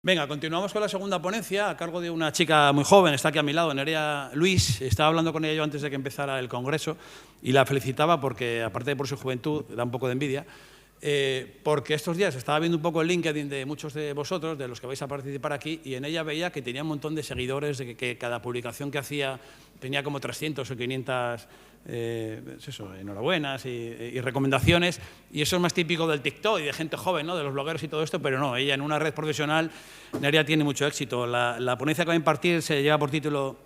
Venga, continuamos con la segunda ponencia a cargo de una chica muy joven, está aquí a mi lado, Nerea Luis. Estaba hablando con ella yo antes de que empezara el congreso y la felicitaba porque, aparte de por su juventud, da un poco de envidia, porque estos días estaba viendo un poco el LinkedIn de muchos de vosotros, de los que vais a participar aquí, y en ella veía que tenía un montón de seguidores, de que cada publicación que hacía tenía como 300 o 500 enhorabuenas y recomendaciones, y eso es más típico del TikTok y de gente joven, ¿no? De los blogueros y todo esto, pero no, ella en una red profesional, Nerea tiene mucho éxito. La ponencia que va a impartir se lleva por título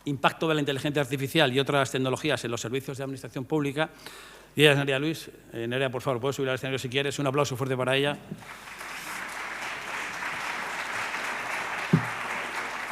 Impacto de la inteligencia artificial y otras tecnologías en los servicios de administración pública, y ella es Nerea Luis. Nerea, por favor, puedes subir al escenario si quieres. Un aplauso fuerte para ella.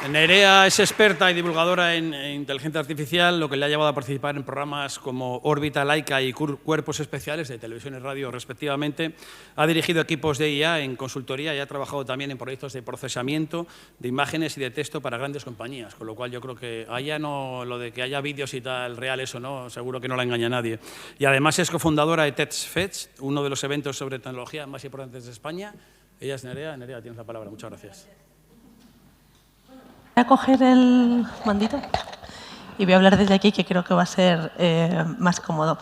Nerea es experta y divulgadora en inteligencia artificial, lo que le ha llevado a participar en programas como Órbita, Laika y Cuerpos Especiales de televisión y radio, respectivamente. Ha dirigido equipos de IA en consultoría y ha trabajado también en proyectos de procesamiento de imágenes y de texto para grandes compañías, con lo cual yo creo que a ella no, lo de que haya vídeos y tal reales o no, seguro que no la engaña a nadie. Y además es cofundadora de TEDxFest, uno de los eventos sobre tecnología más importantes de España. Ella es Nerea. Nerea, tienes la palabra. Muchas gracias. Voy a coger el mandito y voy a hablar desde aquí, que creo que va a ser más cómodo.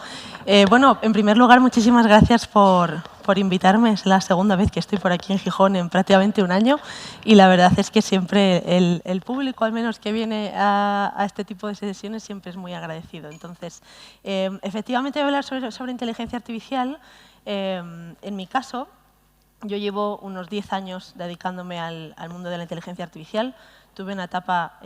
Bueno, en primer lugar, muchísimas gracias por invitarme. Es la segunda vez que estoy por aquí en Gijón en prácticamente un año y la verdad es que siempre el público, al menos que viene a este tipo de sesiones, siempre es muy agradecido. Entonces, efectivamente voy a hablar sobre inteligencia artificial. En mi caso, yo llevo unos 10 años dedicándome al mundo de la inteligencia artificial. Tuve una etapa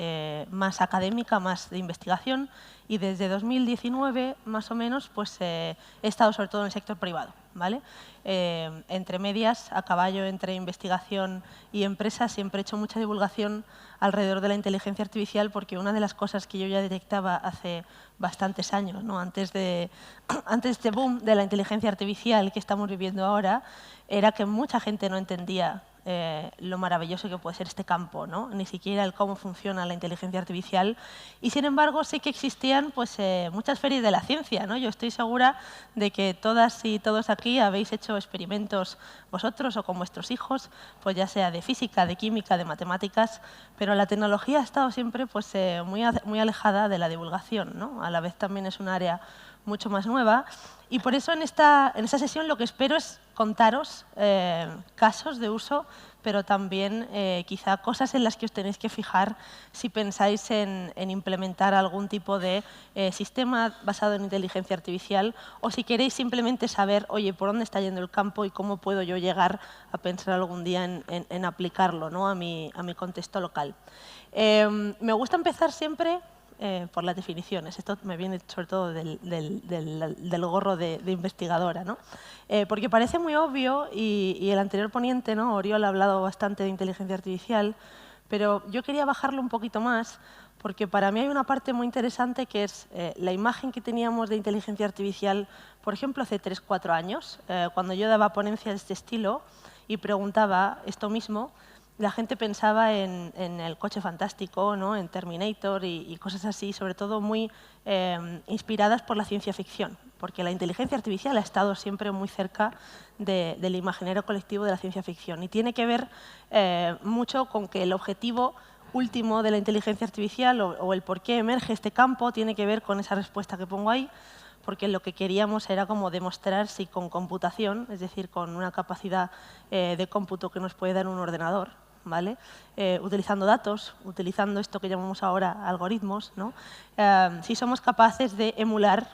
más académica, más de investigación, y desde 2019, más o menos, pues, he estado sobre todo en el sector privado, ¿vale? Entre medias, a caballo entre investigación y empresa, siempre he hecho mucha divulgación alrededor de la inteligencia artificial, porque una de las cosas que yo ya detectaba hace bastantes años, ¿no? Antes de este boom de la inteligencia artificial que estamos viviendo ahora, era que mucha gente no entendía lo maravilloso que puede ser este campo, ¿no? Ni siquiera el cómo funciona la inteligencia artificial. Y sin embargo, sí que existían pues, muchas ferias de la ciencia, ¿no? Yo estoy segura de que todas y todos aquí habéis hecho experimentos vosotros o con vuestros hijos, pues ya sea de física, de química, de matemáticas, pero la tecnología ha estado siempre pues, muy alejada de la divulgación, ¿no? A la vez también es un área mucho más nueva. Y por eso en esta sesión lo que espero es contaros casos de uso, pero también quizá cosas en las que os tenéis que fijar si pensáis en implementar algún tipo de sistema basado en inteligencia artificial, o si queréis simplemente saber, oye, por dónde está yendo el campo y cómo puedo yo llegar a pensar algún día en aplicarlo, ¿no? a mi contexto local. Me gusta empezar siempre por las definiciones. Esto me viene sobre todo del gorro de investigadora, ¿no? Porque parece muy obvio y el anterior ponente, ¿no? Oriol, ha hablado bastante de inteligencia artificial, pero yo quería bajarlo un poquito más porque para mí hay una parte muy interesante que es la imagen que teníamos de inteligencia artificial, por ejemplo, hace 3-4 años, cuando yo daba ponencias de este estilo y preguntaba esto mismo. La gente pensaba en el coche fantástico, ¿no? En Terminator y cosas así, sobre todo muy inspiradas por la ciencia ficción, porque la inteligencia artificial ha estado siempre muy cerca del imaginario colectivo de la ciencia ficción y tiene que ver mucho con que el objetivo último de la inteligencia artificial o el por qué emerge este campo tiene que ver con esa respuesta que pongo ahí, porque lo que queríamos era como demostrar si con computación, es decir, con una capacidad de cómputo que nos puede dar un ordenador, ¿vale? Utilizando datos, utilizando esto que llamamos ahora algoritmos, ¿no? Si somos capaces de emular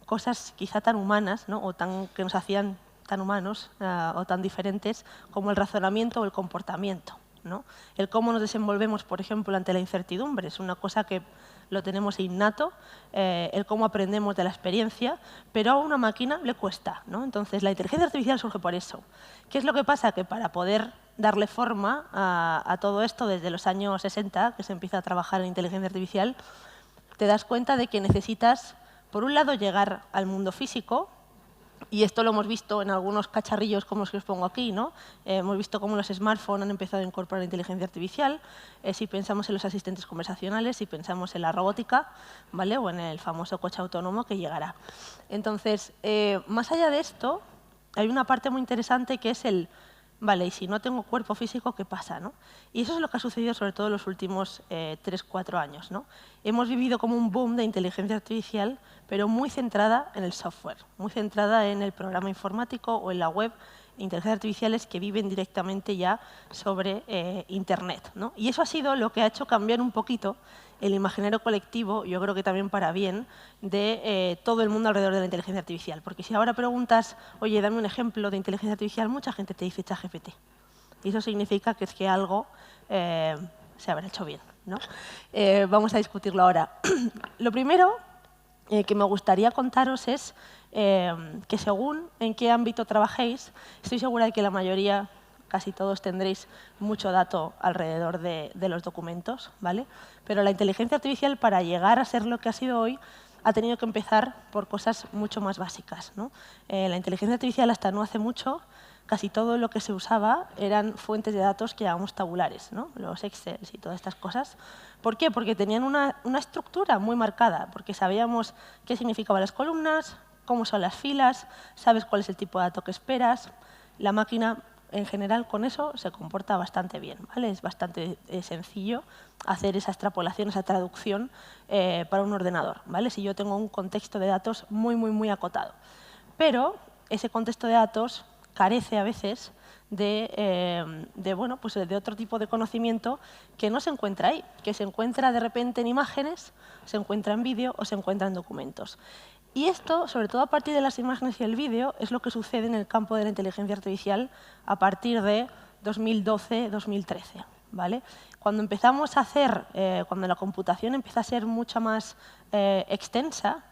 cosas quizá tan humanas, ¿no? O que nos hacían tan humanos o tan diferentes como el razonamiento o el comportamiento, ¿no? El cómo nos desenvolvemos, por ejemplo, ante la incertidumbre es una cosa que lo tenemos innato, el cómo aprendemos de la experiencia, pero a una máquina le cuesta, ¿no? Entonces, la inteligencia artificial surge por eso. ¿Qué es lo que pasa? Que para poder darle forma a todo esto desde los años 60, que se empieza a trabajar en inteligencia artificial, te das cuenta de que necesitas, por un lado, llegar al mundo físico, y esto lo hemos visto en algunos cacharrillos como los que os pongo aquí, ¿no? Hemos visto cómo los smartphones han empezado a incorporar inteligencia artificial. Si pensamos en los asistentes conversacionales, si pensamos en la robótica, ¿vale? O en el famoso coche autónomo que llegará. Entonces, más allá de esto, hay una parte muy interesante que es Vale, y si no tengo cuerpo físico, ¿qué pasa, no? Y eso es lo que ha sucedido sobre todo en los últimos 3-4 años, ¿no? Hemos vivido como un boom de inteligencia artificial, pero muy centrada en el software, muy centrada en el programa informático o en la web, inteligencias artificiales que viven directamente ya sobre Internet, ¿no? Y eso ha sido lo que ha hecho cambiar un poquito el imaginario colectivo, yo creo que también para bien, de todo el mundo alrededor de la inteligencia artificial. Porque si ahora preguntas, oye, dame un ejemplo de inteligencia artificial, mucha gente te dice ChatGPT. Y eso significa que es que algo se habrá hecho bien, ¿no? Vamos a discutirlo ahora. Lo primero que me gustaría contaros es que según en qué ámbito trabajéis, estoy segura de que la mayoría, casi todos tendréis mucho dato alrededor de los documentos, ¿vale? Pero la inteligencia artificial, para llegar a ser lo que ha sido hoy, ha tenido que empezar por cosas mucho más básicas, ¿no? La inteligencia artificial hasta no hace mucho, casi todo lo que se usaba eran fuentes de datos que llamamos tabulares, ¿no? Los Excel y todas estas cosas. ¿Por qué? Porque tenían una estructura muy marcada, porque sabíamos qué significaban las columnas, cómo son las filas, sabes cuál es el tipo de dato que esperas. La máquina, en general, con eso se comporta bastante bien, ¿vale? Es bastante sencillo hacer esa extrapolación, esa traducción para un ordenador, ¿vale? Si yo tengo un contexto de datos muy acotado. Pero ese contexto de datos carece a veces de otro tipo de conocimiento que no se encuentra ahí, que se encuentra de repente en imágenes, se encuentra en vídeo o se encuentra en documentos. Y esto, sobre todo a partir de las imágenes y el vídeo, es lo que sucede en el campo de la inteligencia artificial a partir de 2012-2013. ¿Vale? Cuando empezamos a hacer, cuando la computación empieza a ser mucho más extensa,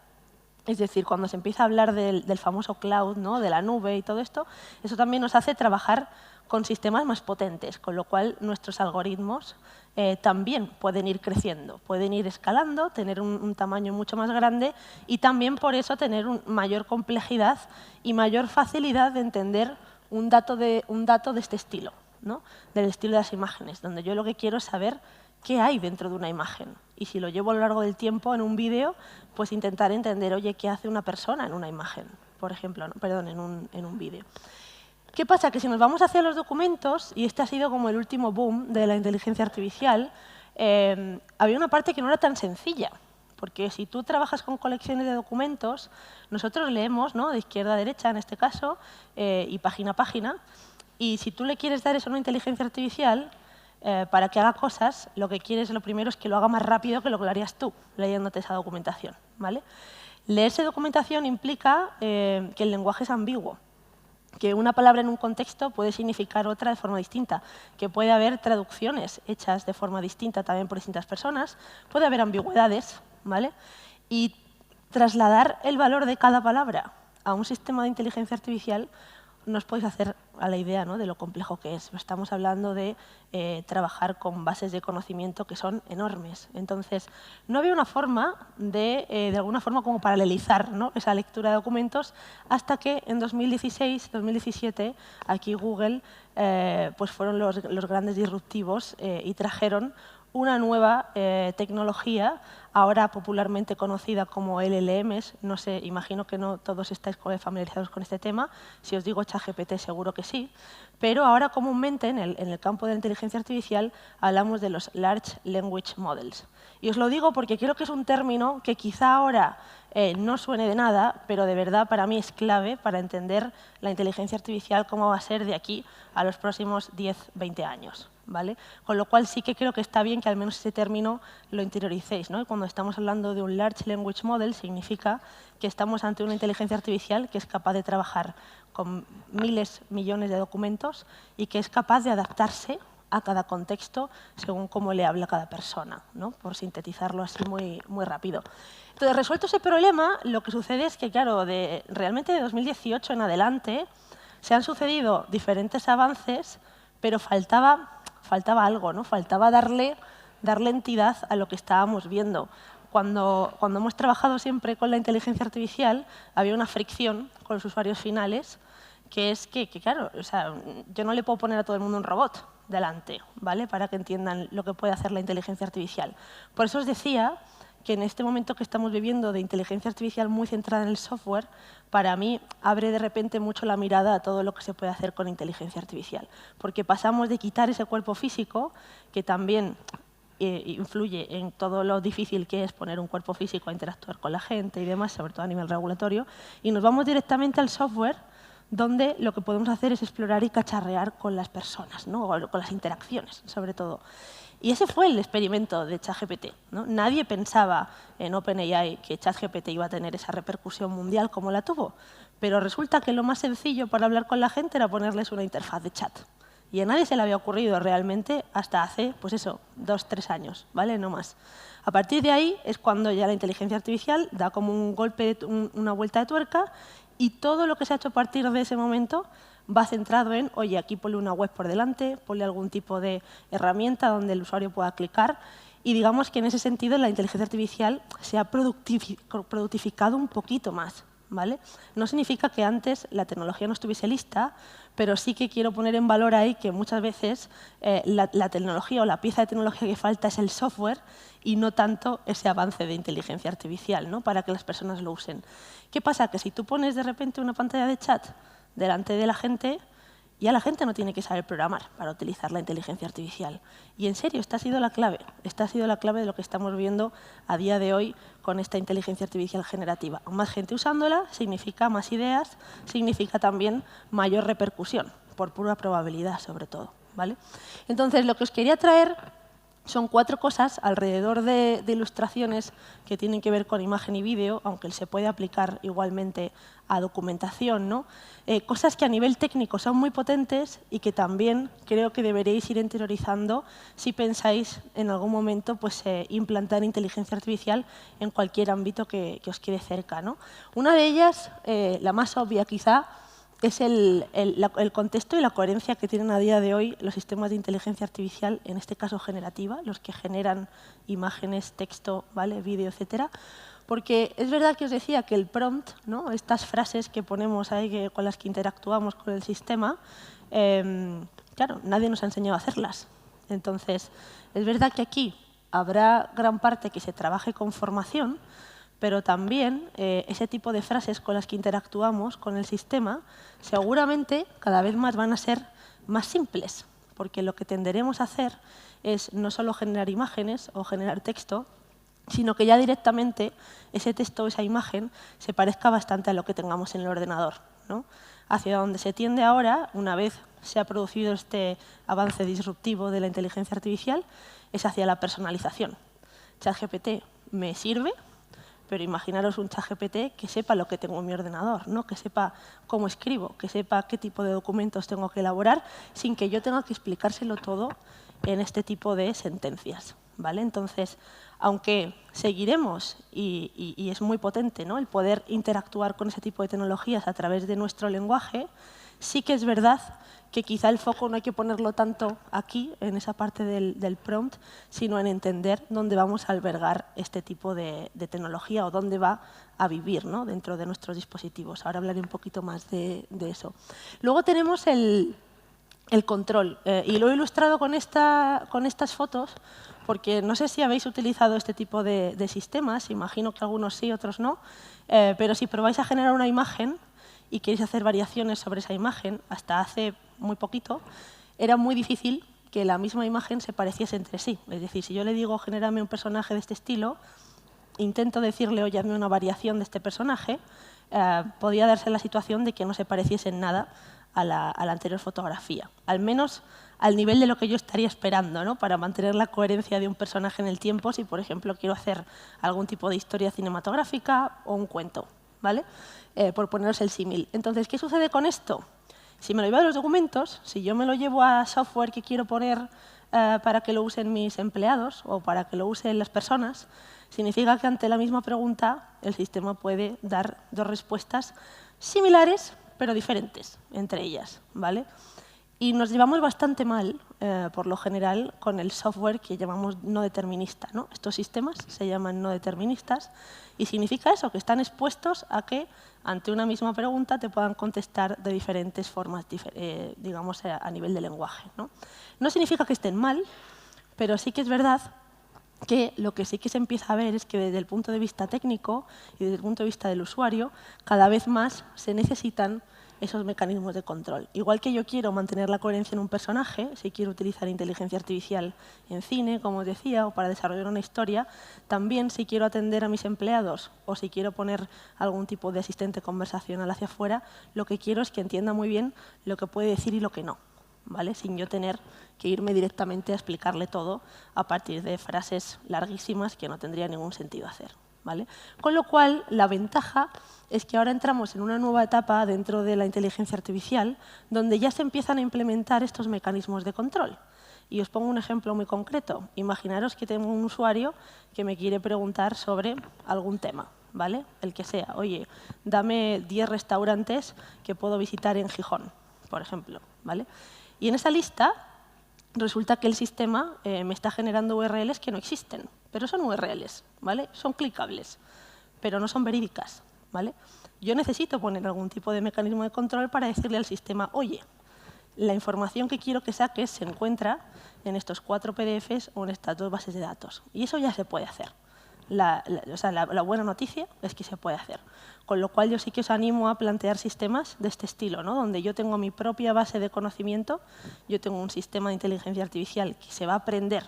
es decir, cuando se empieza a hablar del famoso cloud, ¿no? De la nube y todo esto, eso también nos hace trabajar con sistemas más potentes, con lo cual nuestros algoritmos también pueden ir creciendo, pueden ir escalando, tener un tamaño mucho más grande y también por eso tener mayor complejidad y mayor facilidad de entender un dato de este estilo, ¿no? Del estilo de las imágenes, donde yo lo que quiero es saber qué hay dentro de una imagen. Y si lo llevo a lo largo del tiempo en un vídeo, pues intentar entender, oye, ¿qué hace una persona en una imagen? Por ejemplo, ¿no? Perdón, en un vídeo. ¿Qué pasa? Que si nos vamos hacia los documentos, y este ha sido como el último boom de la inteligencia artificial, había una parte que no era tan sencilla. Porque si tú trabajas con colecciones de documentos, nosotros leemos, ¿no? De izquierda a derecha, en este caso, y página a página, y si tú le quieres dar eso a una inteligencia artificial, para que haga cosas, lo que quieres, lo primero es que lo haga más rápido que lo que lo harías tú, leyéndote esa documentación, ¿vale? Leerse documentación implica que el lenguaje es ambiguo, que una palabra en un contexto puede significar otra de forma distinta, que puede haber traducciones hechas de forma distinta también por distintas personas, puede haber ambigüedades, ¿vale? Y trasladar el valor de cada palabra a un sistema de inteligencia artificial nos podéis hacer a la idea, ¿no? De lo complejo que es. Estamos hablando de trabajar con bases de conocimiento que son enormes. Entonces, no había una forma de alguna forma, como paralelizar, ¿no? Esa lectura de documentos hasta que en 2016, 2017, aquí Google pues fueron los grandes disruptivos y trajeron una nueva tecnología, ahora popularmente conocida como LLMs. No sé, imagino que no todos estáis familiarizados con este tema. Si os digo ChatGPT, seguro que sí. Pero ahora comúnmente en el campo de la inteligencia artificial hablamos de los Large Language Models. Y os lo digo porque creo que es un término que quizá ahora no suene de nada, pero de verdad para mí es clave para entender la inteligencia artificial, cómo va a ser de aquí a los próximos 10-20 años. ¿Vale? Con lo cual sí que creo que está bien que al menos ese término lo interioricéis, ¿no? Cuando estamos hablando de un Large Language Model, significa que estamos ante una inteligencia artificial que es capaz de trabajar con miles, millones de documentos y que es capaz de adaptarse a cada contexto según cómo le habla cada persona, ¿no? Por sintetizarlo así muy rápido. Entonces, resuelto ese problema, lo que sucede es que, claro, realmente de 2018 en adelante se han sucedido diferentes avances, pero faltaba algo, ¿no? Faltaba darle entidad a lo que estábamos viendo. Cuando hemos trabajado siempre con la inteligencia artificial, había una fricción con los usuarios finales, que es que claro, o sea, yo no le puedo poner a todo el mundo un robot delante, ¿vale? Para que entiendan lo que puede hacer la inteligencia artificial. Por eso os decía que en este momento que estamos viviendo de inteligencia artificial muy centrada en el software, para mí abre de repente mucho la mirada a todo lo que se puede hacer con inteligencia artificial. Porque pasamos de quitar ese cuerpo físico, que también influye en todo lo difícil que es poner un cuerpo físico a interactuar con la gente y demás, sobre todo a nivel regulatorio, y nos vamos directamente al software, donde lo que podemos hacer es explorar y cacharrear con las personas, ¿no? O con las interacciones, sobre todo. Y ese fue el experimento de ChatGPT, ¿no? Nadie pensaba en OpenAI que ChatGPT iba a tener esa repercusión mundial como la tuvo, pero resulta que lo más sencillo para hablar con la gente era ponerles una interfaz de chat. Y a nadie se le había ocurrido realmente hasta hace, pues eso, 2 o 3 años, ¿vale? No más. A partir de ahí es cuando ya la inteligencia artificial da como un golpe, una vuelta de tuerca, y todo lo que se ha hecho a partir de ese momento va centrado en, oye, aquí ponle una web por delante, ponle algún tipo de herramienta donde el usuario pueda clicar, y digamos que en ese sentido la inteligencia artificial se ha productificado un poquito más, ¿vale? No significa que antes la tecnología no estuviese lista, pero sí que quiero poner en valor ahí que muchas veces la tecnología o la pieza de tecnología que falta es el software y no tanto ese avance de inteligencia artificial, ¿no? Para que las personas lo usen. ¿Qué pasa? Que si tú pones de repente una pantalla de chat delante de la gente, ya la gente no tiene que saber programar para utilizar la inteligencia artificial. Y en serio, esta ha sido la clave. Esta ha sido la clave de lo que estamos viendo a día de hoy con esta inteligencia artificial generativa. Más gente usándola significa más ideas, significa también mayor repercusión, por pura probabilidad sobre todo, ¿vale? Entonces, lo que os quería traer son 4 cosas alrededor de ilustraciones que tienen que ver con imagen y vídeo, aunque se puede aplicar igualmente a documentación, ¿no? Cosas que a nivel técnico son muy potentes y que también creo que deberéis ir interiorizando si pensáis en algún momento pues, implantar inteligencia artificial en cualquier ámbito que os quede cerca, ¿no? Una de ellas, la más obvia quizá, es el contexto y la coherencia que tienen a día de hoy los sistemas de inteligencia artificial, en este caso generativa, los que generan imágenes, texto, ¿vale? Vídeo, etcétera. Porque es verdad que os decía que el prompt, ¿no? Estas frases que ponemos ahí con las que interactuamos con el sistema, claro, nadie nos ha enseñado a hacerlas. Entonces, es verdad que aquí habrá gran parte que se trabaje con formación, pero también ese tipo de frases con las que interactuamos con el sistema seguramente cada vez más van a ser más simples, porque lo que tenderemos a hacer es no solo generar imágenes o generar texto, sino que ya directamente ese texto o esa imagen se parezca bastante a lo que tengamos en el ordenador, ¿no? Hacia donde se tiende ahora, una vez se ha producido este avance disruptivo de la inteligencia artificial, es hacia la personalización. ChatGPT me sirve, pero imaginaros un ChatGPT que sepa lo que tengo en mi ordenador, ¿no? Que sepa cómo escribo, que sepa qué tipo de documentos tengo que elaborar, sin que yo tenga que explicárselo todo en este tipo de sentencias, ¿vale? Entonces, aunque seguiremos, y es muy potente, ¿no? El poder interactuar con ese tipo de tecnologías a través de nuestro lenguaje, sí que es verdad que quizá el foco no hay que ponerlo tanto aquí, en esa parte del prompt, sino en entender dónde vamos a albergar este tipo de tecnología o dónde va a vivir, ¿no? Dentro de nuestros dispositivos. Ahora hablaré un poquito más de eso. Luego tenemos el control, y lo he ilustrado con estas fotos, porque no sé si habéis utilizado este tipo de sistemas, imagino que algunos sí, otros no, pero si probáis a generar una imagen y queréis hacer variaciones sobre esa imagen, hasta hace muy poquito, era muy difícil que la misma imagen se pareciese entre sí. Es decir, si yo le digo, genérame un personaje de este estilo, intento decirle, oye, hazme una variación de este personaje, podía darse la situación de que no se pareciese en nada a la anterior fotografía. Al menos al nivel de lo que yo estaría esperando, ¿no? Para mantener la coherencia de un personaje en el tiempo, si, por ejemplo, quiero hacer algún tipo de historia cinematográfica o un cuento, ¿vale? Por poneros el símil. Entonces, ¿qué sucede con esto? Si me lo llevo a los documentos, si yo me lo llevo a software que quiero poner para que lo usen mis empleados o para que lo usen las personas, significa que ante la misma pregunta el sistema puede dar 2 respuestas similares pero diferentes entre ellas, ¿vale? Y nos llevamos bastante mal, por lo general, con el software que llamamos no determinista, ¿no? Estos sistemas se llaman no deterministas y significa eso, que están expuestos a que ante una misma pregunta te puedan contestar de diferentes formas, digamos, a nivel de lenguaje, ¿no? No significa que estén mal, pero sí que es verdad que lo que sí que se empieza a ver es que desde el punto de vista técnico y desde el punto de vista del usuario, cada vez más se necesitan esos mecanismos de control. Igual que yo quiero mantener la coherencia en un personaje, si quiero utilizar inteligencia artificial en cine, como os decía, o para desarrollar una historia, también si quiero atender a mis empleados o si quiero poner algún tipo de asistente conversacional hacia afuera, lo que quiero es que entienda muy bien lo que puede decir y lo que no, ¿vale? Sin yo tener que irme directamente a explicarle todo a partir de frases larguísimas que no tendría ningún sentido hacer, ¿vale? Con lo cual, la ventaja es que ahora entramos en una nueva etapa dentro de la inteligencia artificial donde ya se empiezan a implementar estos mecanismos de control. Y os pongo un ejemplo muy concreto. Imaginaros que tengo un usuario que me quiere preguntar sobre algún tema, ¿vale? El que sea. Oye, dame 10 restaurantes que puedo visitar en Gijón, por ejemplo, ¿vale? Y en esa lista resulta que el sistema me está generando URLs que no existen, pero son URLs, ¿vale? Son clicables, pero no son verídicas, ¿vale? Yo necesito poner algún tipo de mecanismo de control para decirle al sistema, oye, la información que quiero que saques se encuentra en estos 4 PDFs o en estas 2 bases de datos. Y eso ya se puede hacer. La buena noticia es que se puede hacer. Con lo cual yo sí que os animo a plantear sistemas de este estilo, ¿no? Donde yo tengo mi propia base de conocimiento, yo tengo un sistema de inteligencia artificial que se va a aprender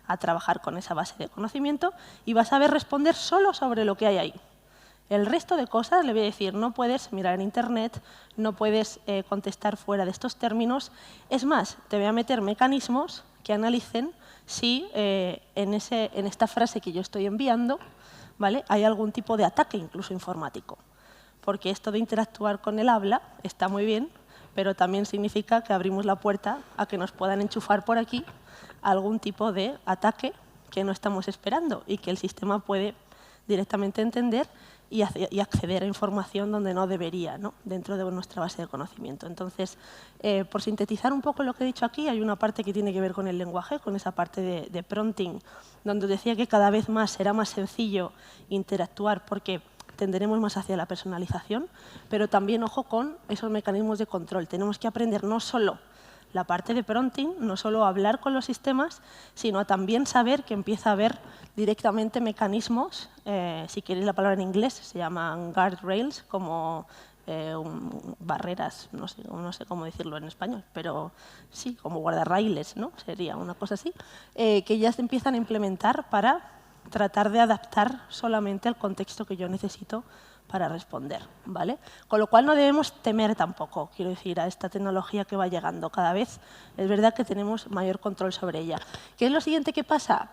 a trabajar con esa base de conocimiento y va a saber responder solo sobre lo que hay ahí. El resto de cosas le voy a decir, no puedes mirar en Internet, no puedes contestar fuera de estos términos. Es más, te voy a meter mecanismos que analicen si en esta frase que yo estoy enviando, ¿vale?, hay algún tipo de ataque, incluso informático. Porque esto de interactuar con el habla está muy bien, pero también significa que abrimos la puerta a que nos puedan enchufar por aquí algún tipo de ataque que no estamos esperando y que el sistema puede directamente entender y acceder a información donde no debería, ¿no?, dentro de nuestra base de conocimiento. Entonces, por sintetizar un poco lo que he dicho aquí, hay una parte que tiene que ver con el lenguaje, con esa parte de prompting, donde decía que cada vez más será más sencillo interactuar porque tenderemos más hacia la personalización, pero también, ojo, con esos mecanismos de control. Tenemos que aprender no solo la parte de prompting, no solo hablar con los sistemas, sino a también saber que empieza a haber directamente mecanismos, si queréis la palabra en inglés, se llaman guardrails, como barreras, no sé cómo decirlo en español, pero sí, como guardarraíles, ¿no?, sería una cosa así, que ya se empiezan a implementar para tratar de adaptar solamente al contexto que yo necesito para responder, ¿vale? Con lo cual no debemos temer tampoco, quiero decir, a esta tecnología que va llegando. Cada vez es verdad que tenemos mayor control sobre ella. ¿Qué es lo siguiente que pasa?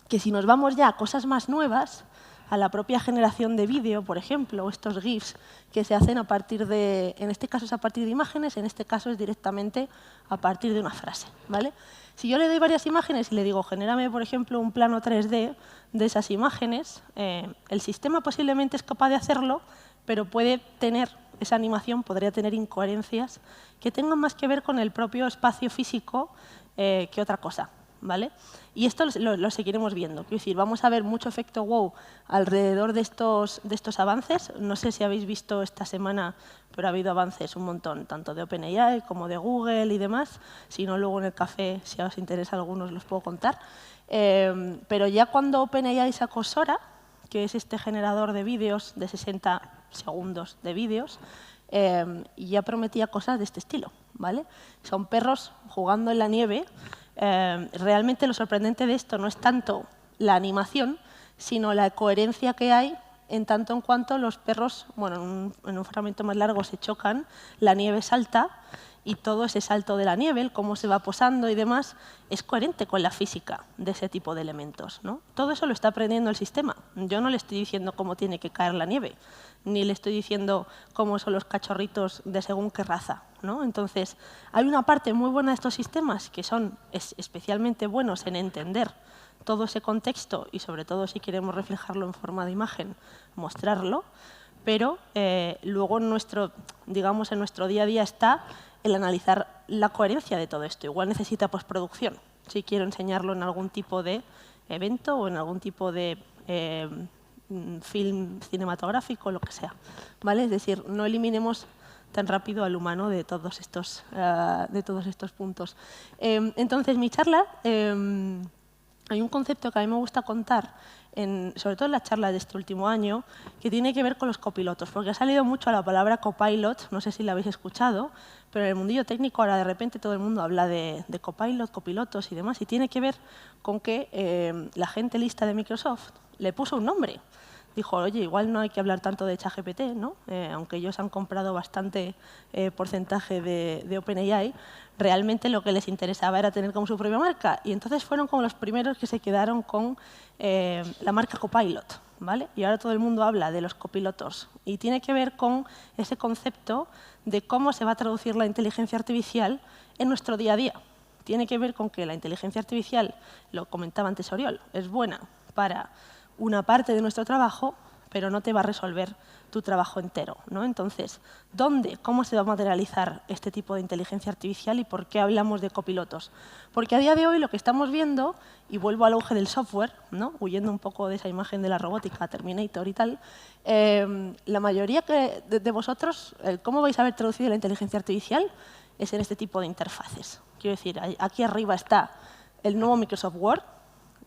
Que si nos vamos ya a cosas más nuevas, a la propia generación de vídeo, por ejemplo, o estos GIFs que se hacen a partir de, en este caso es a partir de imágenes, en este caso es directamente a partir de una frase, ¿vale? Si yo le doy varias imágenes y le digo, genérame, por ejemplo, un plano 3D de esas imágenes, el sistema posiblemente es capaz de hacerlo, pero puede tener, esa animación podría tener incoherencias que tengan más que ver con el propio espacio físico que otra cosa, ¿vale? Y esto lo seguiremos viendo. Quiero decir, vamos a ver mucho efecto wow alrededor de estos avances. No sé si habéis visto esta semana, pero ha habido avances un montón, tanto de OpenAI como de Google y demás. Si no, luego en el café, si os interesa algunos, los puedo contar. Pero ya cuando OpenAI sacó Sora, que es este generador de vídeos de 60 segundos de vídeos, ya prometía cosas de este estilo, ¿vale? Son perros jugando en la nieve. Realmente lo sorprendente de esto no es tanto la animación, sino la coherencia que hay en tanto en cuanto los perros, bueno, en un fragmento más largo se chocan, la nieve salta y todo ese salto de la nieve, el cómo se va posando y demás, es coherente con la física de ese tipo de elementos, ¿no? Todo eso lo está aprendiendo el sistema. Yo no le estoy diciendo cómo tiene que caer la nieve, ni le estoy diciendo cómo son los cachorritos de según qué raza, ¿no? Entonces, hay una parte muy buena de estos sistemas que son especialmente buenos en entender todo ese contexto y, sobre todo, si queremos reflejarlo en forma de imagen, mostrarlo, pero luego en nuestro día a día está el analizar la coherencia de todo esto. Igual necesita postproducción, si quiero enseñarlo en algún tipo de evento o en algún tipo de film cinematográfico, lo que sea, ¿vale? Es decir, no eliminemos tan rápido al humano de todos estos puntos. Entonces, mi charla hay un concepto que a mí me gusta contar, sobre todo en las charlas de este último año, que tiene que ver con los copilotos, porque ha salido mucho la palabra copilot, no sé si la habéis escuchado, pero en el mundillo técnico ahora de repente todo el mundo habla de copilot, copilotos y demás, y tiene que ver con que la gente lista de Microsoft le puso un nombre. Dijo, oye, igual no hay que hablar tanto de ChatGPT, ¿no? Aunque ellos han comprado bastante porcentaje de OpenAI, realmente lo que les interesaba era tener como su propia marca. Y entonces fueron como los primeros que se quedaron con la marca Copilot, ¿vale? Y ahora todo el mundo habla de los copilotos. Y tiene que ver con ese concepto de cómo se va a traducir la inteligencia artificial en nuestro día a día. Tiene que ver con que la inteligencia artificial, lo comentaba antes Oriol, es buena para una parte de nuestro trabajo, pero no te va a resolver tu trabajo entero, ¿no? Entonces, ¿dónde, cómo se va a materializar este tipo de inteligencia artificial y por qué hablamos de copilotos? Porque a día de hoy lo que estamos viendo, y vuelvo al auge del software, ¿no? Huyendo un poco de esa imagen de la robótica, Terminator y tal, la mayoría de vosotros, ¿cómo vais a ver traducido la inteligencia artificial? Es en este tipo de interfaces. Quiero decir, aquí arriba está el nuevo Microsoft Word.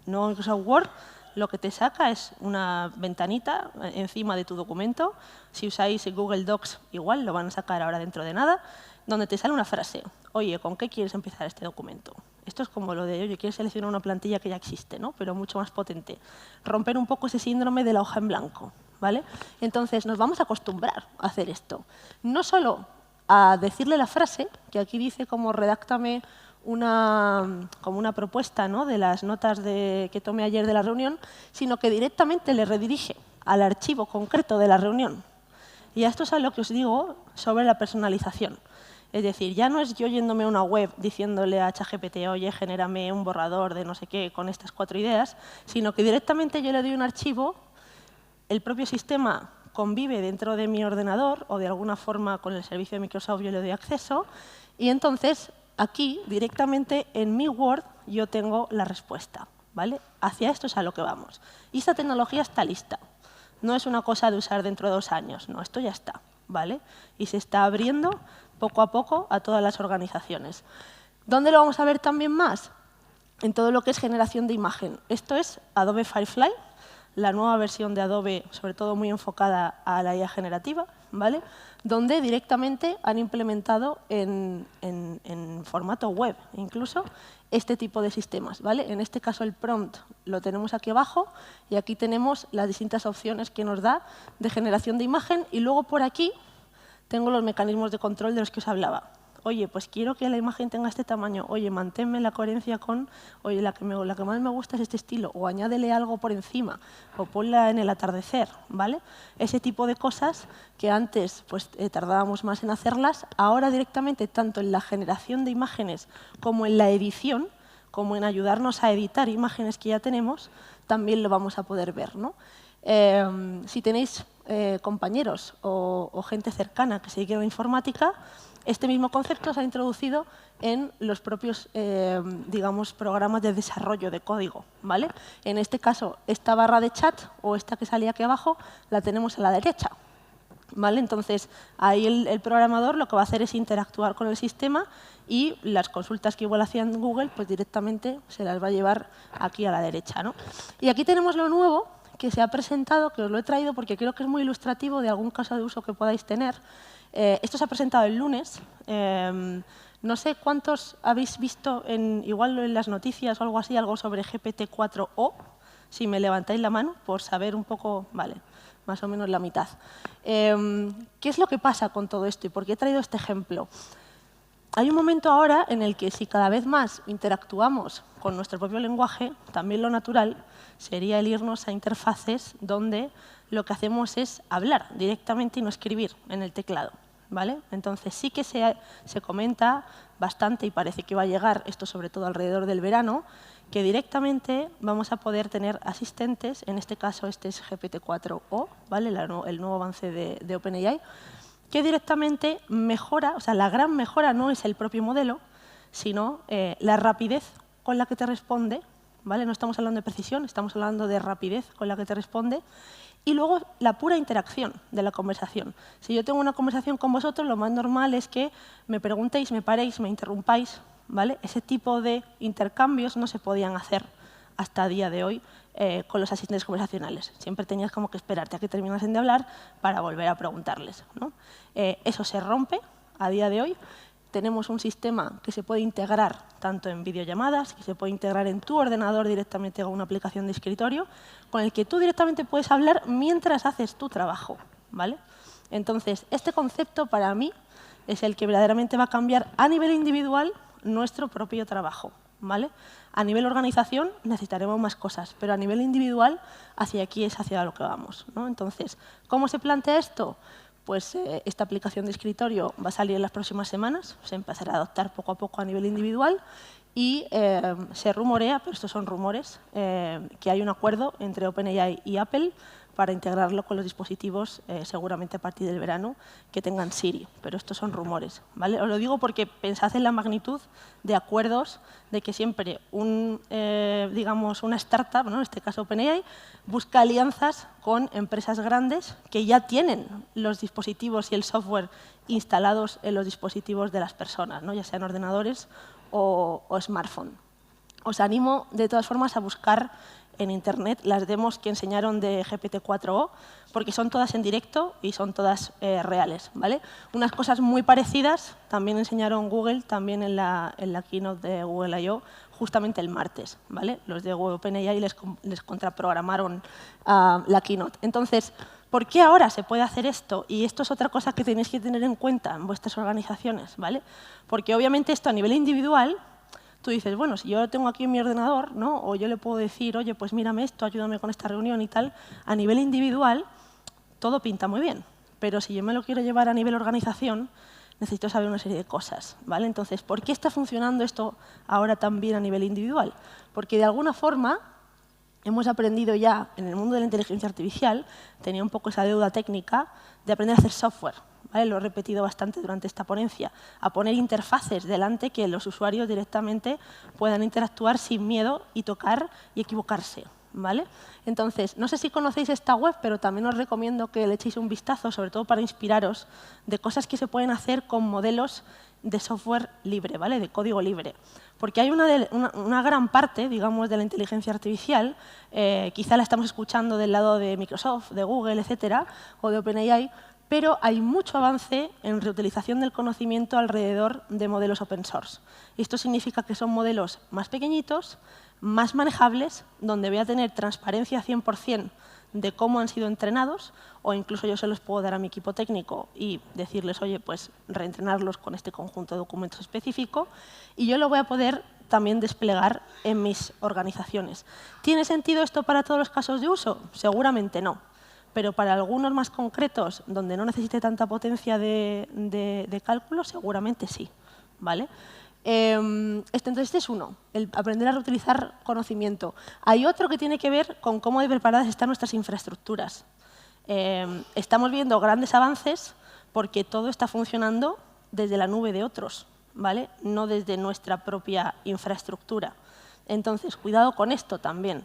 El nuevo Microsoft Word lo que te saca es una ventanita encima de tu documento. Si usáis Google Docs, igual, lo van a sacar ahora dentro de nada, donde te sale una frase. Oye, ¿con qué quieres empezar este documento? Esto es como lo de, oye, quieres seleccionar una plantilla que ya existe, ¿no? Pero mucho más potente. Romper un poco ese síndrome de la hoja en blanco, ¿vale? Entonces, nos vamos a acostumbrar a hacer esto. No solo a decirle la frase, que aquí dice como redáctame como una propuesta, ¿no?, de las notas que tomé ayer de la reunión, sino que directamente le redirige al archivo concreto de la reunión. Y esto es a lo que os digo sobre la personalización. Es decir, ya no es yo yéndome a una web diciéndole a ChatGPT, oye, genérame un borrador de no sé qué con estas 4 ideas, sino que directamente yo le doy un archivo, el propio sistema convive dentro de mi ordenador o de alguna forma con el servicio de Microsoft yo le doy acceso y entonces aquí, directamente en mi Word, yo tengo la respuesta, ¿vale? Hacia esto es a lo que vamos. Y esta tecnología está lista. No es una cosa de usar dentro de 2 años, no, esto ya está, ¿vale? Y se está abriendo poco a poco a todas las organizaciones. ¿Dónde lo vamos a ver también más? En todo lo que es generación de imagen. Esto es Adobe Firefly, la nueva versión de Adobe, sobre todo muy enfocada a la IA generativa, ¿vale? Donde directamente han implementado en formato web incluso este tipo de sistemas, ¿vale? En este caso el prompt lo tenemos aquí abajo y aquí tenemos las distintas opciones que nos da de generación de imagen y luego por aquí tengo los mecanismos de control de los que os hablaba. Oye, pues quiero que la imagen tenga este tamaño. Oye, manténme la coherencia con, oye, la que más me gusta es este estilo. O añádele algo por encima. O ponla en el atardecer, ¿vale? Ese tipo de cosas que antes pues, tardábamos más en hacerlas, ahora directamente, tanto en la generación de imágenes como en la edición, como en ayudarnos a editar imágenes que ya tenemos, también lo vamos a poder ver, ¿no? Si tenéis compañeros o gente cercana que se dedique a la informática, este mismo concepto se ha introducido en los propios digamos, programas de desarrollo de código, ¿vale? En este caso, esta barra de chat o esta que salía aquí abajo la tenemos a la derecha, ¿vale? Entonces, ahí el programador lo que va a hacer es interactuar con el sistema y las consultas que igual hacía en Google, pues directamente se las va a llevar aquí a la derecha, ¿no? Y aquí tenemos lo nuevo que se ha presentado, que os lo he traído porque creo que es muy ilustrativo de algún caso de uso que podáis tener. Esto se ha presentado el lunes. No sé cuántos habéis visto, igual en las noticias o algo así, algo sobre GPT-4o. Si me levantáis la mano, por saber un poco, vale, más o menos la mitad. ¿Qué es lo que pasa con todo esto y por qué he traído este ejemplo? Hay un momento ahora en el que si cada vez más interactuamos con nuestro propio lenguaje, también lo natural sería el irnos a interfaces donde lo que hacemos es hablar directamente y no escribir en el teclado, ¿vale? Entonces sí que se comenta bastante y parece que va a llegar, esto sobre todo alrededor del verano, que directamente vamos a poder tener asistentes, en este caso este es GPT-4o, ¿vale? El nuevo avance de OpenAI, que directamente mejora, o sea, la gran mejora no es el propio modelo, sino la rapidez con la que te responde, ¿vale? No estamos hablando de precisión, estamos hablando de rapidez con la que te responde, y luego la pura interacción de la conversación. Si yo tengo una conversación con vosotros, lo más normal es que me preguntéis, me paréis, me interrumpáis, ¿vale? Ese tipo de intercambios no se podían hacer hasta el día de hoy con los asistentes conversacionales. Siempre tenías como que esperarte a que terminasen de hablar para volver a preguntarles, ¿no? Eso se rompe a día de hoy. Tenemos un sistema que se puede integrar tanto en videollamadas, que se puede integrar en tu ordenador directamente con una aplicación de escritorio, con el que tú directamente puedes hablar mientras haces tu trabajo, ¿vale? Entonces, este concepto para mí es el que verdaderamente va a cambiar a nivel individual nuestro propio trabajo, ¿vale? A nivel organización necesitaremos más cosas, pero a nivel individual hacia aquí es hacia lo que vamos, ¿no? Entonces, ¿cómo se plantea esto? Pues esta aplicación de escritorio va a salir en las próximas semanas, se empezará a adoptar poco a poco a nivel individual y se rumorea, pero estos son rumores, que hay un acuerdo entre OpenAI y Apple para integrarlo con los dispositivos seguramente a partir del verano que tengan Siri, pero estos son rumores, ¿vale? Os lo digo porque pensad en la magnitud de acuerdos de que siempre digamos una startup, ¿no? En este caso OpenAI, busca alianzas con empresas grandes que ya tienen los dispositivos y el software instalados en los dispositivos de las personas, ¿no? Ya sean ordenadores o smartphone. Os animo de todas formas a buscar en Internet las demos que enseñaron de GPT-4o, porque son todas en directo y son todas reales, ¿vale? Unas cosas muy parecidas también enseñaron Google, también en la keynote de Google I.O., justamente el martes, ¿vale? Los de OpenAI les contraprogramaron la keynote. Entonces, ¿por qué ahora se puede hacer esto? Y esto es otra cosa que tenéis que tener en cuenta en vuestras organizaciones, ¿vale? Porque obviamente esto a nivel individual, tú dices, bueno, si yo lo tengo aquí en mi ordenador, ¿no? O yo le puedo decir, oye, pues mírame esto, ayúdame con esta reunión y tal. A nivel individual, todo pinta muy bien. Pero si yo me lo quiero llevar a nivel organización, necesito saber una serie de cosas, ¿vale? Entonces, ¿por qué está funcionando esto ahora también a nivel individual? Porque de alguna forma hemos aprendido ya en el mundo de la inteligencia artificial, tenía un poco esa deuda técnica de aprender a hacer software. ¿Vale? Lo he repetido bastante durante esta ponencia, a poner interfaces delante que los usuarios directamente puedan interactuar sin miedo y tocar y equivocarse, ¿vale? Entonces, no sé si conocéis esta web, pero también os recomiendo que le echéis un vistazo, sobre todo para inspiraros, de cosas que se pueden hacer con modelos de software libre, ¿vale? De código libre. Porque hay una gran parte, digamos, de la inteligencia artificial, quizá la estamos escuchando del lado de Microsoft, de Google, etcétera, o de OpenAI, pero hay mucho avance en reutilización del conocimiento alrededor de modelos open source. Y esto significa que son modelos más pequeñitos, más manejables, donde voy a tener transparencia 100% de cómo han sido entrenados, o incluso yo se los puedo dar a mi equipo técnico y decirles, oye, pues reentrenarlos con este conjunto de documentos específico, y yo lo voy a poder también desplegar en mis organizaciones. ¿Tiene sentido esto para todos los casos de uso? Seguramente no. Pero para algunos más concretos, donde no necesite tanta potencia de cálculo, seguramente sí, ¿vale? Entonces, este es uno, el aprender a reutilizar conocimiento. Hay otro que tiene que ver con cómo de preparadas están nuestras infraestructuras. Estamos viendo grandes avances porque todo está funcionando desde la nube de otros, ¿vale? No desde nuestra propia infraestructura. Entonces, cuidado con esto también.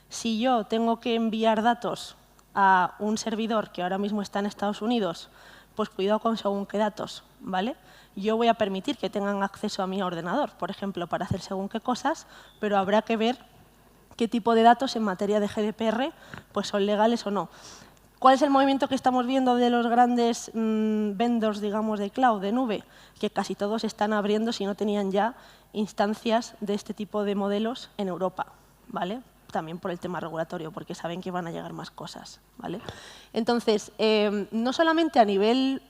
Si yo tengo que enviar datos a un servidor que ahora mismo está en Estados Unidos, pues cuidado con según qué datos, ¿vale? Yo voy a permitir que tengan acceso a mi ordenador, por ejemplo, para hacer según qué cosas, pero habrá que ver qué tipo de datos en materia de GDPR pues son legales o no. ¿Cuál es el movimiento que estamos viendo de los grandes vendors, digamos, de cloud, de nube? Que casi todos están abriendo, si no tenían ya, instancias de este tipo de modelos en Europa, ¿vale? También por el tema regulatorio, porque saben que van a llegar más cosas, ¿vale? Entonces, no solamente a nivel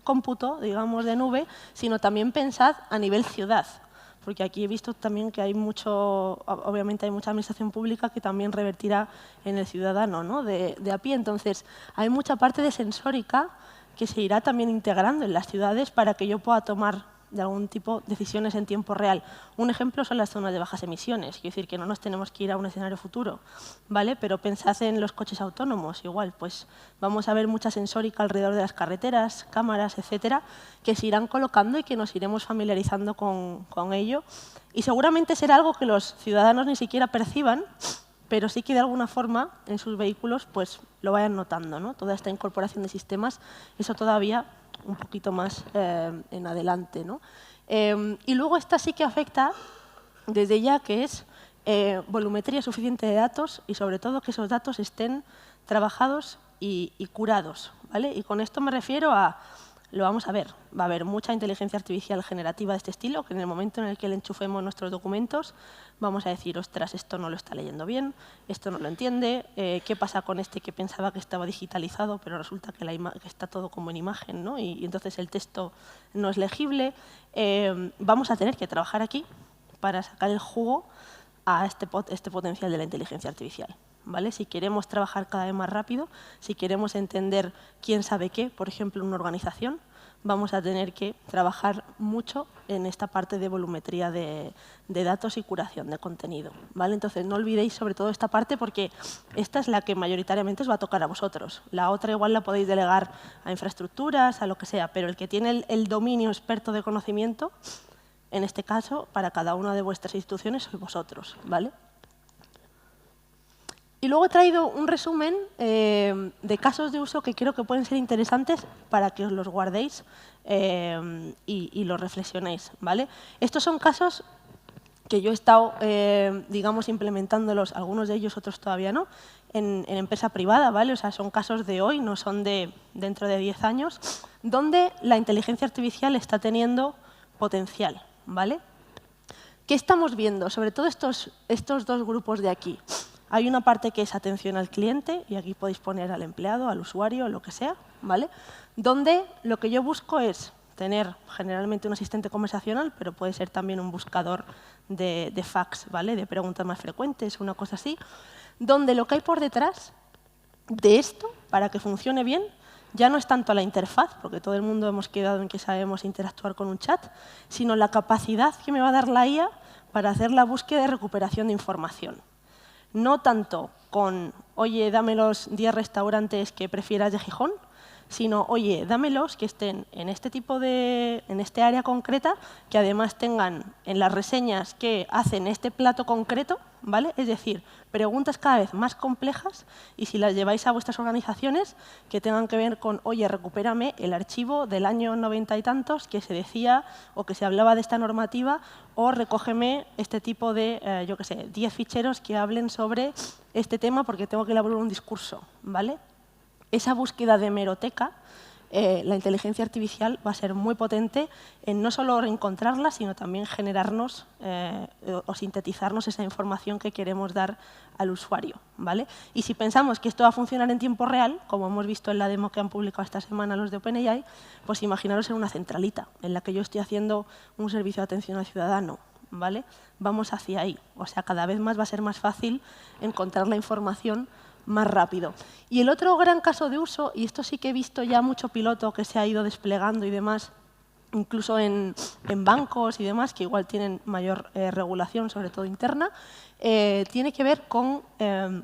cómputo, digamos, de nube, sino también pensad a nivel ciudad, porque aquí he visto también que hay obviamente hay mucha administración pública que también revertirá en el ciudadano, ¿no? de a pie. Entonces, hay mucha parte de sensórica que se irá también integrando en las ciudades para que yo pueda tomar de algún tipo decisiones en tiempo real. Un ejemplo son las zonas de bajas emisiones, quiero decir que no nos tenemos que ir a un escenario futuro, ¿vale? Pero pensad en los coches autónomos, igual, pues vamos a ver mucha sensórica alrededor de las carreteras, cámaras, etcétera, que se irán colocando y que nos iremos familiarizando con ello. Y seguramente será algo que los ciudadanos ni siquiera perciban, pero sí que de alguna forma en sus vehículos pues lo vayan notando, ¿no? Toda esta incorporación de sistemas, eso todavía un poquito más en adelante, ¿no? Y luego esta sí que afecta desde ya, que es volumetría suficiente de datos y, sobre todo, que esos datos estén trabajados y curados, ¿vale? Y con esto me refiero a, lo vamos a ver, va a haber mucha inteligencia artificial generativa de este estilo, que en el momento en el que le enchufemos nuestros documentos vamos a decir, ostras, esto no lo está leyendo bien, esto no lo entiende, ¿qué pasa con este que pensaba que estaba digitalizado, pero resulta que, que está todo como en imagen, ¿no? Y entonces el texto no es legible? Vamos a tener que trabajar aquí para sacar el jugo a este potencial de la inteligencia artificial, ¿vale? Si queremos trabajar cada vez más rápido, si queremos entender quién sabe qué, por ejemplo, en una organización, vamos a tener que trabajar mucho en esta parte de volumetría de datos y curación de contenido, ¿vale? Entonces, no olvidéis sobre todo esta parte porque esta es la que mayoritariamente os va a tocar a vosotros. La otra igual la podéis delegar a infraestructuras, a lo que sea, pero el que tiene el dominio experto de conocimiento, en este caso, para cada una de vuestras instituciones sois vosotros, ¿vale? Y luego he traído un resumen de casos de uso que creo que pueden ser interesantes para que os los guardéis y los reflexionéis, ¿vale? Estos son casos que yo he estado, digamos, implementándolos, algunos de ellos, otros todavía no, en empresa privada, ¿vale? O sea, son casos de hoy, no son de dentro de 10 años, donde la inteligencia artificial está teniendo potencial, ¿vale? ¿Qué estamos viendo? Sobre todo estos dos grupos de aquí. Hay una parte que es atención al cliente, y aquí podéis poner al empleado, al usuario, lo que sea, ¿vale? Donde lo que yo busco es tener generalmente un asistente conversacional, pero puede ser también un buscador de fax, ¿vale? De preguntas más frecuentes, una cosa así, donde lo que hay por detrás de esto, para que funcione bien, ya no es tanto la interfaz, porque todo el mundo hemos quedado en que sabemos interactuar con un chat, sino la capacidad que me va a dar la IA para hacer la búsqueda y recuperación de información. No tanto con, oye, dame los 10 restaurantes que prefieras de Gijón, sino, oye, dámelos que estén en este área concreta, que además tengan en las reseñas que hacen este plato concreto, ¿vale? Es decir, preguntas cada vez más complejas y si las lleváis a vuestras organizaciones, que tengan que ver con, oye, recupérame el archivo del año 90 y tantos que se decía o que se hablaba de esta normativa, o recógeme este tipo de, yo qué sé, 10 ficheros que hablen sobre este tema porque tengo que elaborar un discurso, ¿vale? Esa búsqueda de hemeroteca, la inteligencia artificial va a ser muy potente en no solo encontrarla, sino también generarnos o sintetizarnos esa información que queremos dar al usuario, ¿vale? Y si pensamos que esto va a funcionar en tiempo real, como hemos visto en la demo que han publicado esta semana los de OpenAI, pues imaginaros en una centralita en la que yo estoy haciendo un servicio de atención al ciudadano, ¿vale? Vamos hacia ahí. O sea, cada vez más va a ser más fácil encontrar la información más rápido. Y el otro gran caso de uso, y esto sí que he visto ya mucho piloto que se ha ido desplegando y demás, incluso en bancos y demás, que igual tienen mayor regulación, sobre todo interna, tiene que ver con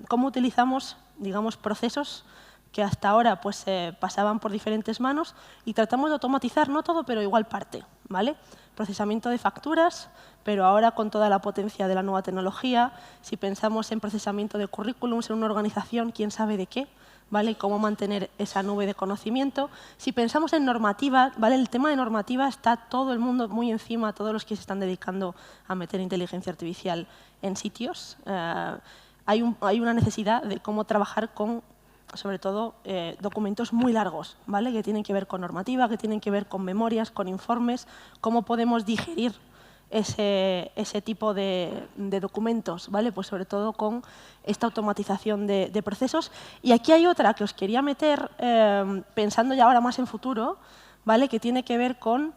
cómo utilizamos, digamos, procesos que hasta ahora pues, pasaban por diferentes manos y tratamos de automatizar, no todo, pero igual parte, ¿vale? Procesamiento de facturas, pero ahora con toda la potencia de la nueva tecnología, si pensamos en procesamiento de currículums en una organización, quién sabe de qué, ¿vale? Cómo mantener esa nube de conocimiento. Si pensamos en normativa, ¿vale? El tema de normativa está todo el mundo muy encima, todos los que se están dedicando a meter inteligencia artificial en sitios. Hay una necesidad de cómo trabajar con, sobre todo, documentos muy largos, ¿vale? Que tienen que ver con normativa, que tienen que ver con memorias, con informes, cómo podemos digerir ese tipo de documentos, ¿vale? Pues sobre todo con esta automatización de procesos. Y aquí hay otra que os quería meter, pensando ya ahora más en futuro, ¿vale? Que tiene que ver con,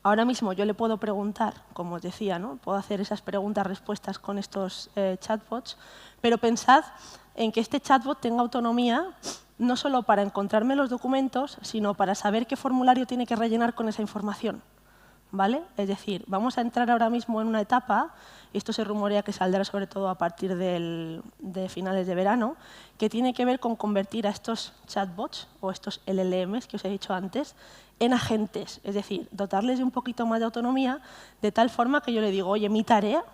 ahora mismo yo le puedo preguntar, como os decía, ¿no? Puedo hacer esas preguntas-respuestas con estos chatbots, pero pensad en que este chatbot tenga autonomía no solo para encontrarme los documentos, sino para saber qué formulario tiene que rellenar con esa información, ¿vale? Es decir, vamos a entrar ahora mismo en una etapa, y esto se rumorea que saldrá sobre todo a partir de finales de verano, que tiene que ver con convertir a estos chatbots o estos LLMs que os he dicho antes en agentes, es decir, dotarles de un poquito más de autonomía de tal forma que yo le digo, oye, mi tarea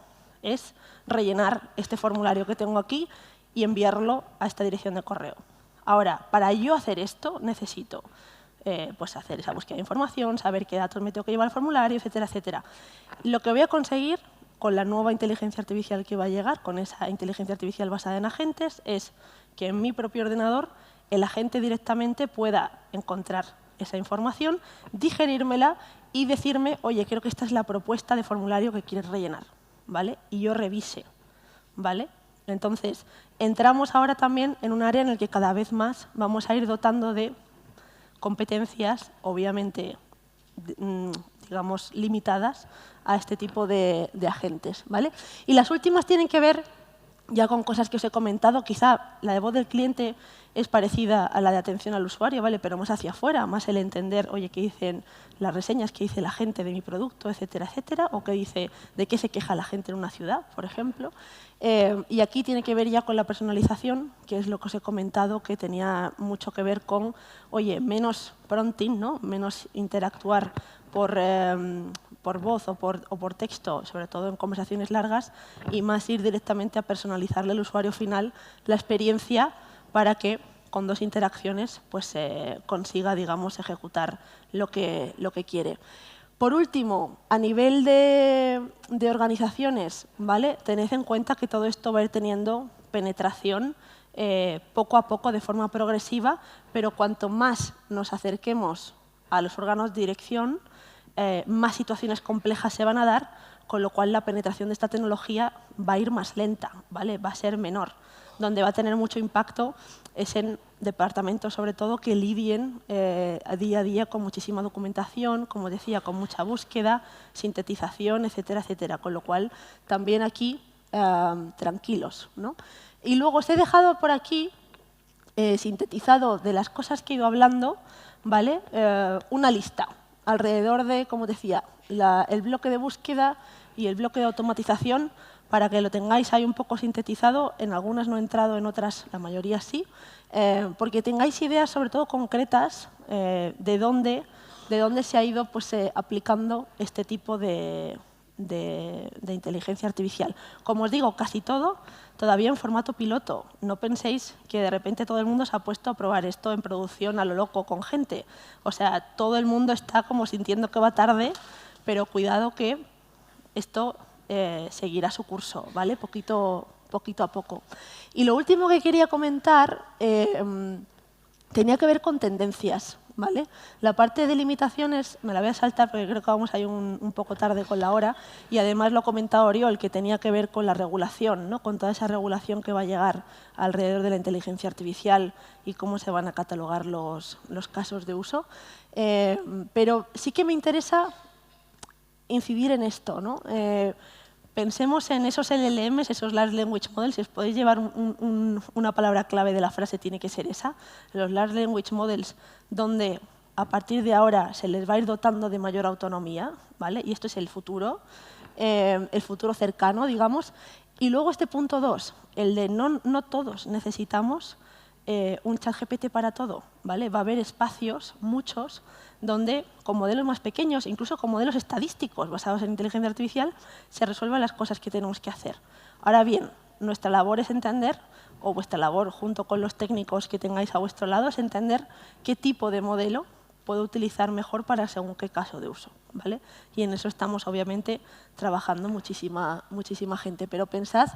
es rellenar este formulario que tengo aquí y enviarlo a esta dirección de correo. Ahora, para yo hacer esto necesito pues hacer esa búsqueda de información, saber qué datos me tengo que llevar al formulario, etcétera, etcétera. Lo que voy a conseguir con la nueva inteligencia artificial que va a llegar, con esa inteligencia artificial basada en agentes, es que en mi propio ordenador el agente directamente pueda encontrar esa información, digerírmela y decirme, oye, creo que esta es la propuesta de formulario que quieres rellenar, ¿vale? Y yo revise, ¿vale? Entonces, entramos ahora también en un área en el que cada vez más vamos a ir dotando de competencias, obviamente, digamos, limitadas a este tipo de agentes, ¿vale? Y las últimas tienen que ver ya con cosas que os he comentado. Quizá la de voz del cliente es parecida a la de atención al usuario, ¿vale? Pero más hacia afuera, más el entender, oye, qué dicen las reseñas, qué dice la gente de mi producto, etcétera, etcétera, o qué dice, de qué se queja la gente en una ciudad, por ejemplo. Y aquí tiene que ver ya con la personalización, que es lo que os he comentado, que tenía mucho que ver con, oye, menos prompting, ¿no? Menos interactuar por voz o por texto, sobre todo en conversaciones largas, y más ir directamente a personalizarle al usuario final la experiencia para que con dos interacciones pues, consiga, digamos, ejecutar lo que quiere. Por último, a nivel de organizaciones, ¿vale? Tened en cuenta que todo esto va a ir teniendo penetración poco a poco, de forma progresiva, pero cuanto más nos acerquemos a los órganos de dirección, más situaciones complejas se van a dar, con lo cual la penetración de esta tecnología va a ir más lenta, ¿vale? Va a ser menor. Donde va a tener mucho impacto es en departamentos, sobre todo, que lidien día a día con muchísima documentación, como decía, con mucha búsqueda, sintetización, etcétera, etcétera. Con lo cual, también aquí, tranquilos, ¿no? Y luego os he dejado por aquí, sintetizado de las cosas que he ido hablando, ¿vale? Una lista alrededor de, como decía, el bloque de búsqueda y el bloque de automatización, para que lo tengáis ahí un poco sintetizado. En algunas no he entrado, en otras la mayoría sí, porque tengáis ideas sobre todo concretas de dónde se ha ido pues, aplicando este tipo de inteligencia artificial. Como os digo, casi todo todavía en formato piloto. No penséis que de repente todo el mundo se ha puesto a probar esto en producción a lo loco con gente. O sea, todo el mundo está como sintiendo que va tarde, pero cuidado que esto seguirá su curso, ¿vale? Poquito a poco. Y lo último que quería comentar tenía que ver con tendencias, ¿vale? La parte de limitaciones me la voy a saltar porque creo que vamos a ir un poco tarde con la hora, y además lo ha comentado Oriol, que tenía que ver con la regulación, ¿no? Con toda esa regulación que va a llegar alrededor de la inteligencia artificial y cómo se van a catalogar los casos de uso. Pero sí que me interesa incidir en esto, ¿no? Pensemos en esos LLMs, esos Large Language Models. Si os podéis llevar una palabra clave de la frase, tiene que ser esa. Los Large Language Models, donde a partir de ahora se les va a ir dotando de mayor autonomía, ¿vale? Y esto es el futuro cercano, digamos. Y luego este punto 2, el de no todos necesitamos un ChatGPT para todo, ¿vale? Va a haber espacios, muchos, donde con modelos más pequeños, incluso con modelos estadísticos basados en inteligencia artificial, se resuelvan las cosas que tenemos que hacer. Ahora bien, nuestra labor es entender, o vuestra labor junto con los técnicos que tengáis a vuestro lado, es entender qué tipo de modelo puedo utilizar mejor para según qué caso de uso, ¿vale? Y en eso estamos, obviamente, trabajando muchísima gente. Pero pensad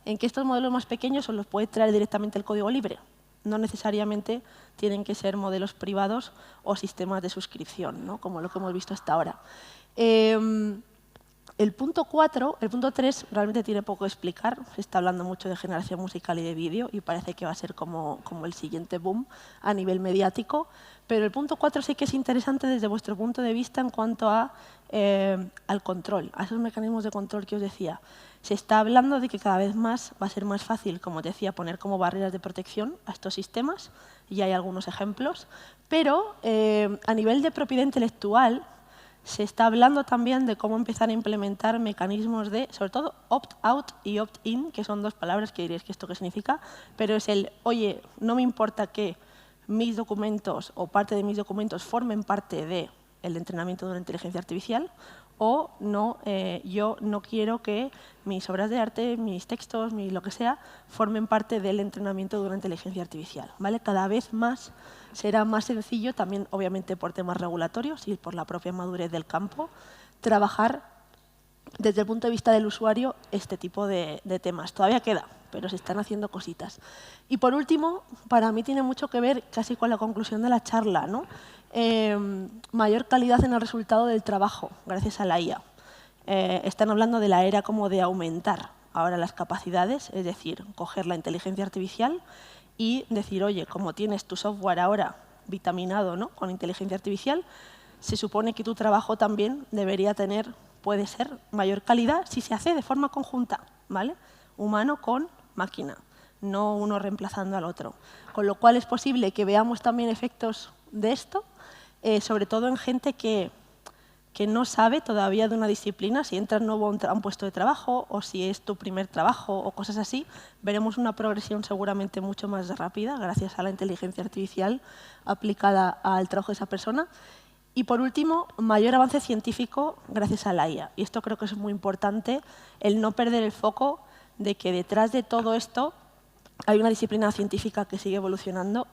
en que estos modelos más pequeños os los puede traer directamente el código libre. No necesariamente tienen que ser modelos privados o sistemas de suscripción, ¿no? Como lo que hemos visto hasta ahora. El punto 3 realmente tiene poco que explicar. Se está hablando mucho de generación musical y de vídeo y parece que va a ser como el siguiente boom a nivel mediático. Pero el punto 4 sí que es interesante desde vuestro punto de vista en cuanto al control, a esos mecanismos de control que os decía. Se está hablando de que cada vez más va a ser más fácil, como os decía, poner como barreras de protección a estos sistemas, y hay algunos ejemplos. Pero a nivel de propiedad intelectual, se está hablando también de cómo empezar a implementar mecanismos de, sobre todo, opt-out y opt-in, que son dos palabras que diréis que esto qué significa, pero es el, oye, no me importa que mis documentos o parte de mis documentos formen parte del entrenamiento de una inteligencia artificial, o no, yo no quiero que mis obras de arte, mis textos, lo que sea, formen parte del entrenamiento de una inteligencia artificial, ¿vale? Cada vez más será más sencillo, también obviamente por temas regulatorios y por la propia madurez del campo, trabajar desde el punto de vista del usuario este tipo de temas. Todavía queda, pero se están haciendo cositas. Y por último, para mí tiene mucho que ver casi con la conclusión de la charla, ¿no? Mayor calidad en el resultado del trabajo, gracias a la IA. Están hablando de la era como de aumentar ahora las capacidades, es decir, coger la inteligencia artificial y decir, oye, como tienes tu software ahora vitaminado, ¿no?, con inteligencia artificial, se supone que tu trabajo también debería tener, puede ser, mayor calidad si se hace de forma conjunta, ¿vale? Humano con máquina, no uno reemplazando al otro. Con lo cual es posible que veamos también efectos de esto, sobre todo en gente que no sabe todavía de una disciplina, si entras nuevo a un puesto de trabajo o si es tu primer trabajo o cosas así, veremos una progresión seguramente mucho más rápida gracias a la inteligencia artificial aplicada al trabajo de esa persona. Y por último, mayor avance científico gracias a la IA. Y esto creo que es muy importante, el no perder el foco de que detrás de todo esto hay una disciplina científica que sigue evolucionando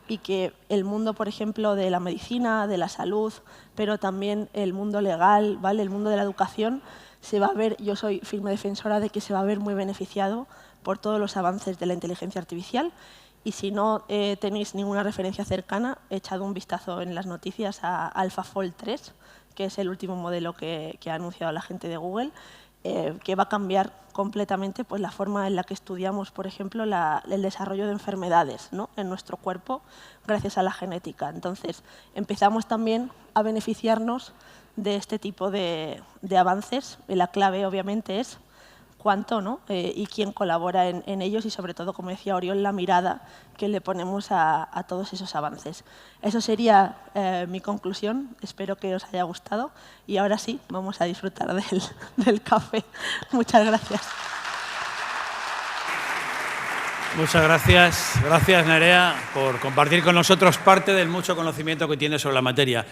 y que el mundo, por ejemplo, de la medicina, de la salud, pero también el mundo legal, ¿vale?, el mundo de la educación, se va a ver, yo soy firme defensora de que se va a ver muy beneficiado por todos los avances de la inteligencia artificial. Y si no tenéis ninguna referencia cercana, echad un vistazo en las noticias a AlphaFold 3, que es el último modelo que ha anunciado la gente de Google, que va a cambiar completamente pues, la forma en la que estudiamos, por ejemplo, el desarrollo de enfermedades, ¿no?, en nuestro cuerpo gracias a la genética. Entonces, empezamos también a beneficiarnos de este tipo de avances. Y la clave, obviamente, es cuánto, ¿no?, y quién colabora en ellos y, sobre todo, como decía Oriol, la mirada que le ponemos a todos esos avances. Eso sería mi conclusión. Espero que os haya gustado. Y ahora sí, vamos a disfrutar del café. Muchas gracias. Muchas gracias. Gracias, Nerea, por compartir con nosotros parte del mucho conocimiento que tienes sobre la materia.